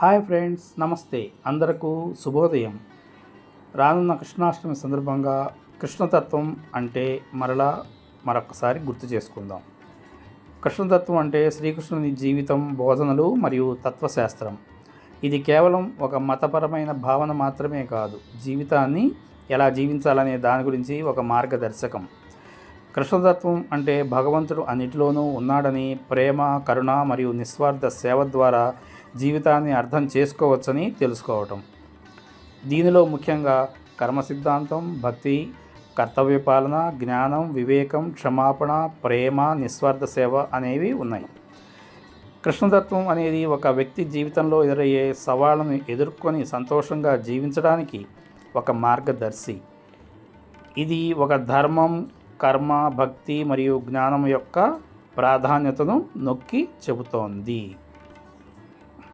Hi friends, నమస్తే. అందరకు శుభోదయం. రానున్న కృష్ణాష్టమి సందర్భంగా కృష్ణతత్వం అంటే మరొకసారి గుర్తు చేసుకుందాం. కృష్ణతత్వం అంటే శ్రీకృష్ణుని జీవితం, బోధనలు మరియు తత్వశాస్త్రం. ఇది కేవలం ఒక మతపరమైన భావన మాత్రమే కాదు, జీవితాన్ని ఎలా జీవించాలనే దాని గురించి ఒక మార్గదర్శకం. కృష్ణతత్వం అంటే భగవంతుడు అన్నిటిలోనూ ఉన్నాడని, ప్రేమ, కరుణ మరియు నిస్వార్థ సేవ ద్వారా జీవితాన్ని అర్థం చేసుకోవచ్చని తెలుసుకోవటం. దీనిలో ముఖ్యంగా కర్మ సిద్ధాంతం, భక్తి, కర్తవ్య పాలన, జ్ఞానం, వివేకం, క్షమాపణ, ప్రేమ, నిస్వార్థ సేవ అనేవి ఉన్నాయి. కృష్ణతత్వం అనేది ఒక వ్యక్తి జీవితంలో ఎదురయ్యే సవాళ్లను ఎదుర్కొని సంతోషంగా జీవించడానికి ఒక మార్గదర్శి. ఇది ఒక ధర్మం, కర్మ, భక్తి మరియు జ్ఞానం యొక్క ప్రాధాన్యతను నొక్కి చెబుతోంది.